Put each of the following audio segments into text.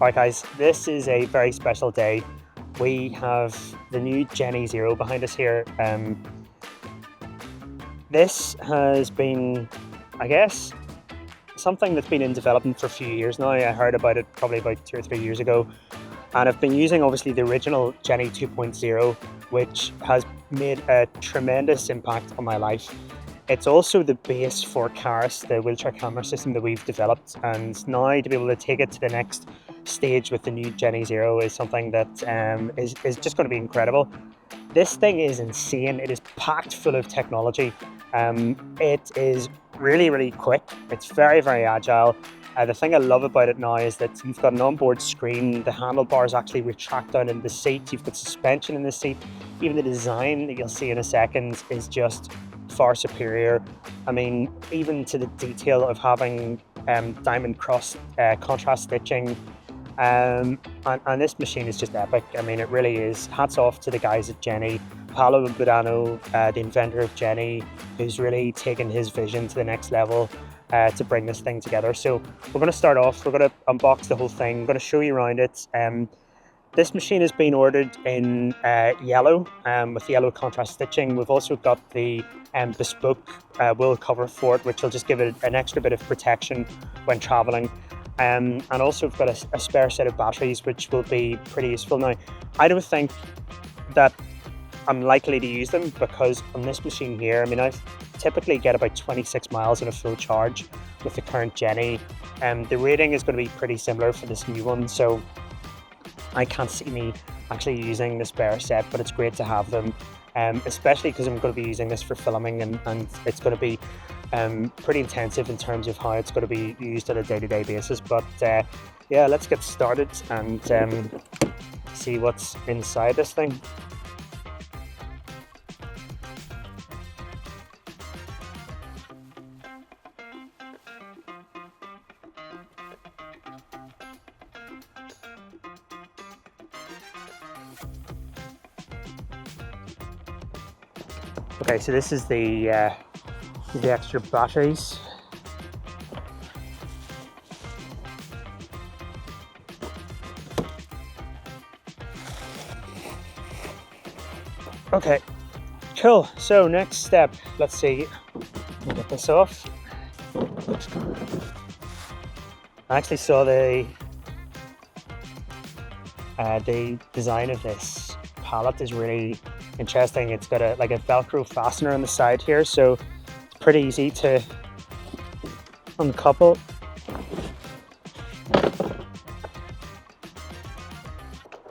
Alright guys, this is a very special day. We have the new Genny Zero behind us here. This has been, I guess, something that's been in development for a few years now. I heard about it probably about 2 or 3 years ago. And I've been using obviously the original Genny 2.0, which has made a tremendous impact on my life. It's also the base for Karis, the wheelchair camera system that we've developed, and now to be able to take it to the next stage with the new Genny Zero is something that is just going to be incredible. This thing is insane. It is packed full of technology. It is really quick. It's very agile. The thing I love about it now is that you've got an onboard screen. The handlebars actually retract down in the seat. You've got suspension in the seat. Even the design that you'll see in a second is just far superior. I mean, even to the detail of having diamond cross contrast stitching. And this machine is just epic. I mean, it really is. Hats off to the guys at Genny. Paolo Budano, the inventor of Genny, who's really taken his vision to the next level to bring this thing together. So we're going to start off. We're going to unbox the whole thing. I'm going to show you around it. This machine has been ordered in yellow with yellow contrast stitching. We've also got the bespoke wool cover for it, which will just give it an extra bit of protection when traveling. And also we've got a spare set of batteries, which will be pretty useful. Now, I don't think that I'm likely to use them because on this machine here, I mean, I typically get about 26 miles in a full charge with the current Genny. The rating is going to be pretty similar for this new one, so I can't see me actually using the spare set, but it's great to have them, especially because I'm going to be using this for filming and it's going to be pretty intensive in terms of how it's going to be used on a day-to-day basis. But yeah, let's get started and see what's inside this thing. Okay, so this is the extra batteries. Okay, cool. So next step, let's see. We'll get this off. I actually saw the design of this pallet is really interesting. It's got a Velcro fastener on the side here, so it's pretty easy to uncouple.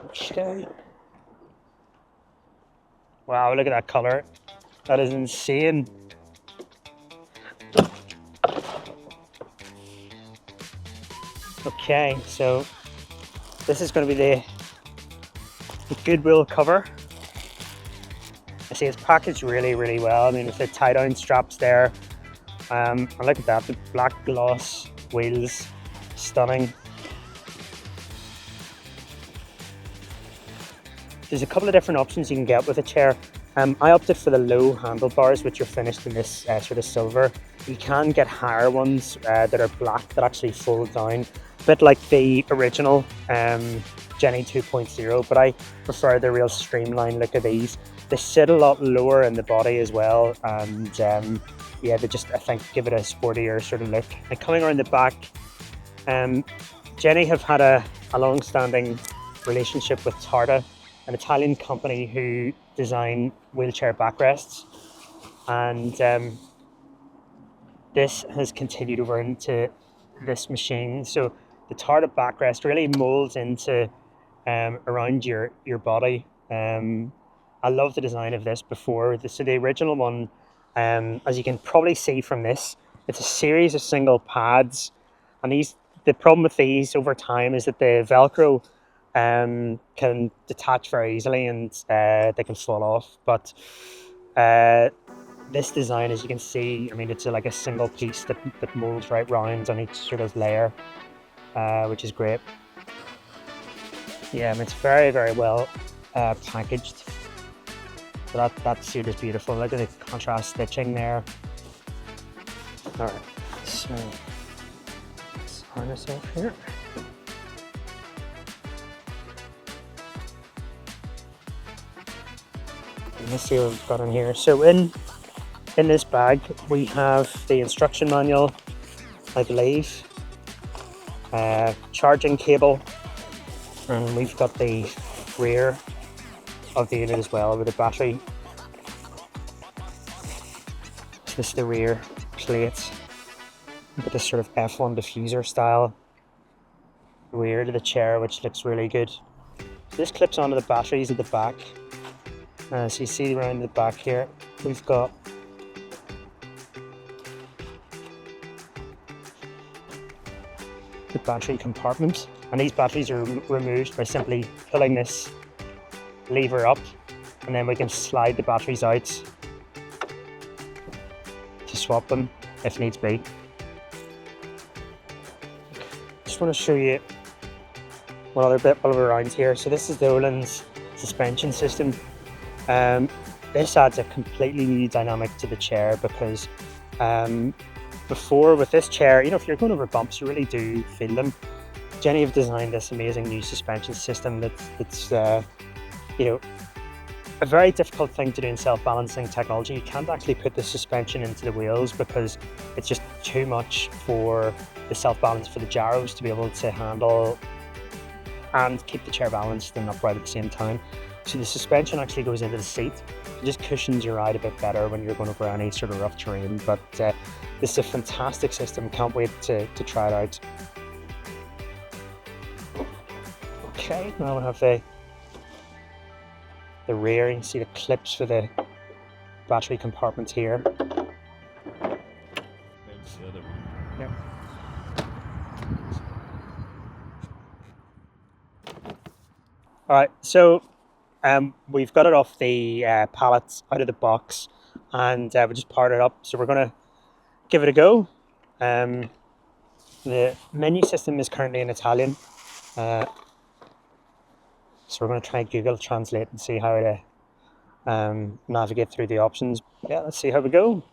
Okay. Wow, look at that color. That is insane. Okay, so this is going to be the Goodwill cover. I see it's packaged really well. I mean, with the tie-down straps there. And look at that, the black gloss wheels, stunning. There's a couple of different options you can get with a chair. I opted for the low handlebars, which are finished in this sort of silver. You can get higher ones that are black that actually fold down, a bit like the original Genny 2.0, but I prefer the real streamlined look of these. They sit a lot lower in the body as well, and yeah, they just, I think, give it a sportier sort of look. And coming around the back, Genny have had a long-standing relationship with Tarta, an Italian company who design wheelchair backrests, and this has continued over into this machine. So the Tarta backrest really molds into around your body. I love the design of this before. So the original one, as you can probably see from this, it's a series of single pads, and the problem with these over time is that the Velcro can detach very easily and they can fall off. But this design, as you can see, I mean, it's like a single piece that molds right round on each sort of layer, which is great. Yeah, I mean, it's very well packaged. So that suit is beautiful. Look at the contrast stitching there. All right, so let's harness off here. Let's see what we've got in here. So in this bag we have the instruction manual, I believe, charging cable, and we've got the rear of the unit as well with the battery. So this is the rear plate with this sort of F1 diffuser style rear to the chair, which looks really good. So this clips onto the batteries at the back. So you see around the back here, we've got the battery compartment, and these batteries are removed by simply pulling this lever up, and then we can slide the batteries out to swap them if needs be. Just want to show you one other bit while we're around here. So this is the Öhlins suspension system. This adds a completely new dynamic to the chair because before with this chair, if you're going over bumps, you really do feel them. Genny have designed this amazing new suspension system that's a very difficult thing to do in self-balancing technology. You can't actually put the suspension into the wheels because it's just too much for the self-balance for the gyros to be able to handle and keep the chair balanced and upright at the same time. So the suspension actually goes into the seat. It just cushions your ride a bit better when you're going over any sort of rough terrain. But this is a fantastic system. Can't wait to try it out. Okay, now we have the rear. You can see the clips for the battery compartments here. Yep. All right, so we've got it off the pallets out of the box, and we just powered it up. So we're going to give it a go. The menu system is currently in Italian, so we're going to try Google Translate and see how to navigate through the options. Yeah, let's see how we go.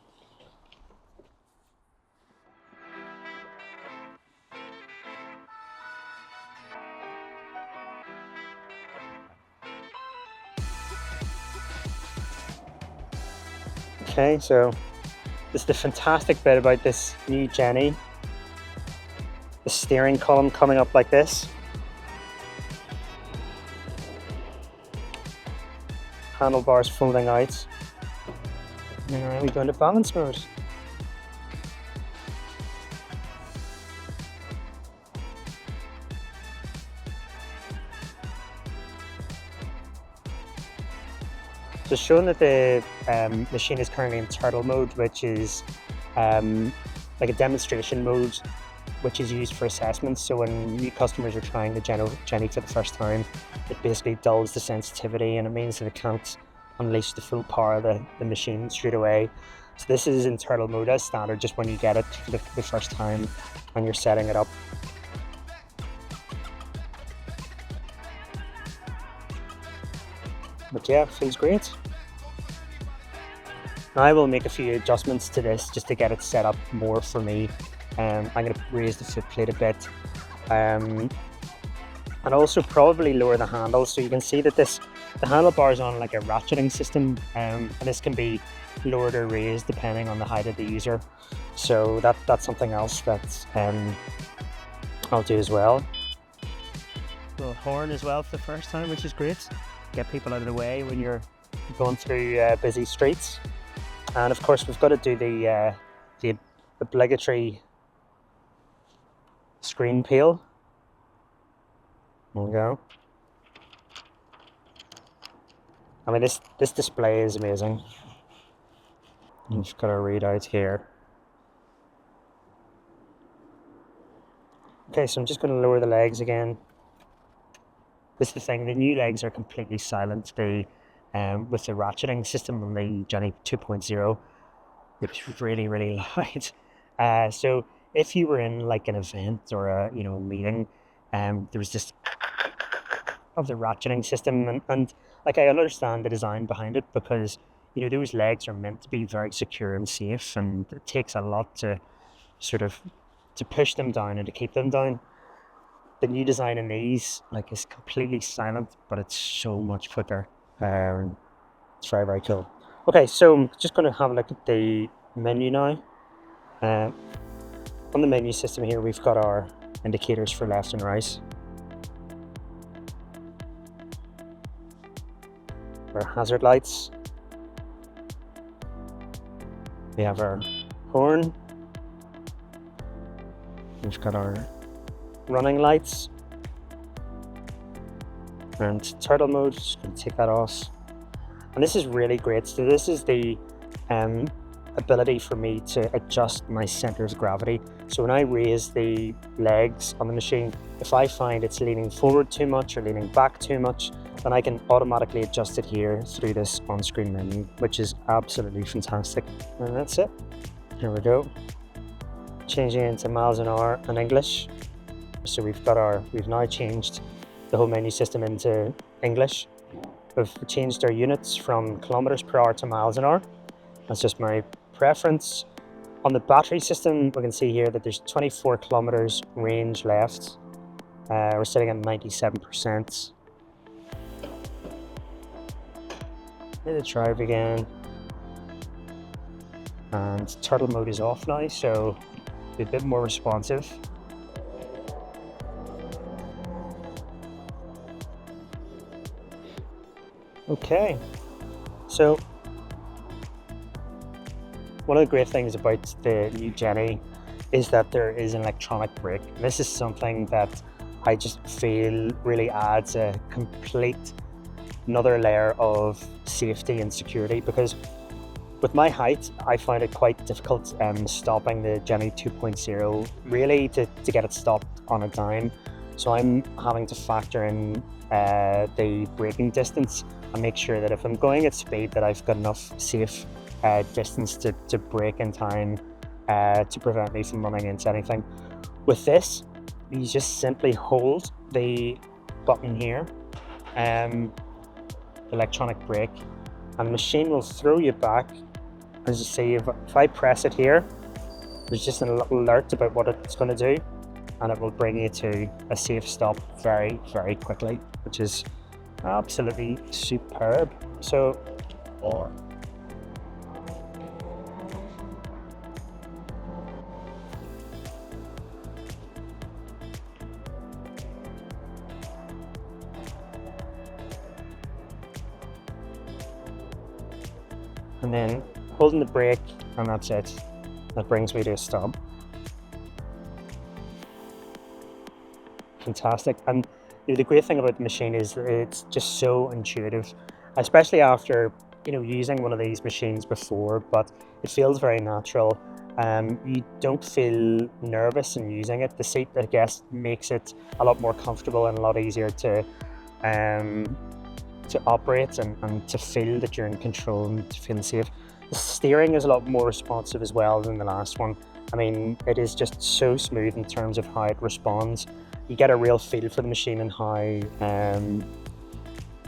Okay, so this is the fantastic bit about this new Genny. The steering column coming up like this. Handlebars folding out. Alright, we go into balance mode. So showing that the machine is currently in turtle mode, which is like a demonstration mode, which is used for assessments. So when new customers are trying the Genny for the first time, it basically dulls the sensitivity, and it means that it can't unleash the full power of the machine straight away. So this is in turtle mode as standard, just when you get it for the first time and you're setting it up. But yeah, feels great. Now I will make a few adjustments to this just to get it set up more for me. I'm going to raise the foot plate a bit, and also probably lower the handles. So you can see that the handlebar is on like a ratcheting system, and this can be lowered or raised depending on the height of the user. So that's something else that I'll do as well. Little horn as well for the first time, which is great. Get people out of the way when you're going through busy streets. And of course we've got to do the obligatory screen peel. There we go. I mean, this display is amazing. You've got a readout here. Okay, so I'm just going to lower the legs again. This is the thing, the new legs are completely silent. They, with the ratcheting system on the Genny 2.0, it's really, really loud. So if you were in like an event or a meeting, there was this of the ratcheting system, and like I understand the design behind it, because those legs are meant to be very secure and safe, and it takes a lot to sort of to push them down and to keep them down. The new design in these is completely silent, but it's so much quicker. It's very, very cool. Okay, so I'm just going to have a look at the menu now. On the menu system here, we've got our indicators for left and right. Our hazard lights. We have our horn. We've got our running lights. And turtle mode, just going to take that off. And this is really great. So this is the ability for me to adjust my center of gravity. So when I raise the legs on the machine, if I find it's leaning forward too much or leaning back too much, then I can automatically adjust it here through this on-screen menu, which is absolutely fantastic. And that's it. Here we go. Changing into miles an hour and English. So we've now changed the whole menu system into English. We've changed our units from kilometers per hour to miles an hour. That's just my preference. On the battery system, we can see here that there's 24 kilometers range left. We're sitting at 97%. Let it drive again. And turtle mode is off now, so be a bit more responsive. Okay, so one of the great things about the new Genny is that there is an electronic brake. This is something that I just feel really adds a complete another layer of safety and security, because with my height, I find it quite difficult stopping the Genny 2.0 really to get it stopped on a dime. So I'm having to factor in the braking distance and make sure that if I'm going at speed that I've got enough safe distance to brake in time to prevent me from running into anything. With this, you just simply hold the button here, electronic brake, and the machine will throw you back. As you see, if I press it here, there's just a little alert about what it's going to do, and it will bring you to a safe stop very, very quickly, which is absolutely superb. So, and then holding the brake, and that's it. That brings me to a stop. Fantastic. And the great thing about the machine is that it's just so intuitive, especially after using one of these machines before, but it feels very natural. You don't feel nervous in using it. The seat, I guess, makes it a lot more comfortable and a lot easier to operate and to feel that you're in control and to feel safe. The steering is a lot more responsive as well than the last one. I mean, it is just so smooth in terms of how it responds. You get a real feel for the machine and how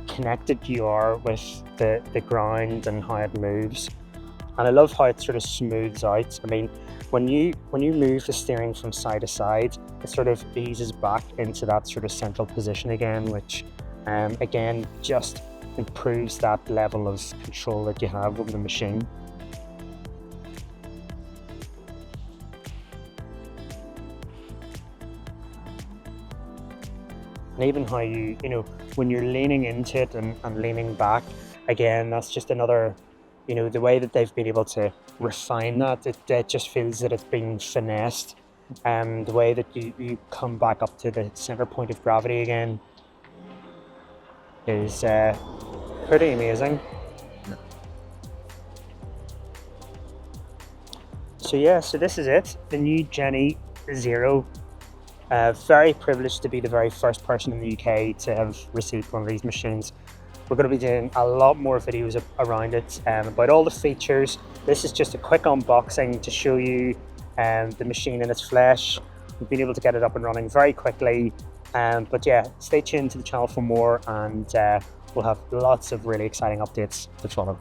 connected you are with the ground and how it moves. And I love how it sort of smooths out. I mean, when you move the steering from side to side, it sort of eases back into that sort of central position again, which again just improves that level of control that you have over the machine. And even how when you're leaning into it and leaning back, again, that's just another, the way that they've been able to refine that, it just feels that it's been finessed. The way that you come back up to the center point of gravity again is pretty amazing. So yeah, so this is it, the new Genny Zero. Very privileged to be the very first person in the UK to have received one of these machines. We're going to be doing a lot more videos around it, about all the features. This is just a quick unboxing to show you the machine in its flesh. We've been able to get it up and running very quickly. But yeah, stay tuned to the channel for more, and we'll have lots of really exciting updates to follow.